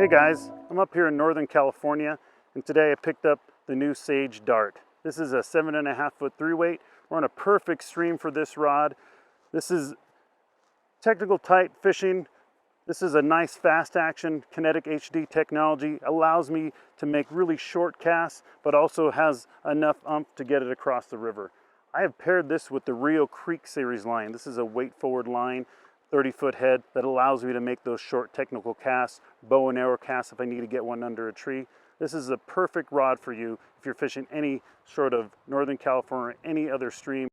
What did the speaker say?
Hey guys, I'm up here in Northern California and today I picked up the new Sage Dart. This is a 7.5 foot 3-weight. We're on a perfect stream for this rod. This is technical tight fishing. This is a nice fast action KonneticHD technology. Allows me to make really short casts but also has enough umph to get it across the river. I have paired this with the Rio Creek series line. This is a weight forward line, 30-foot head that allows me to make those short technical casts, bow and arrow casts if I need to get one under a tree. This is a perfect rod for you if you're fishing any sort of Northern California or any other stream.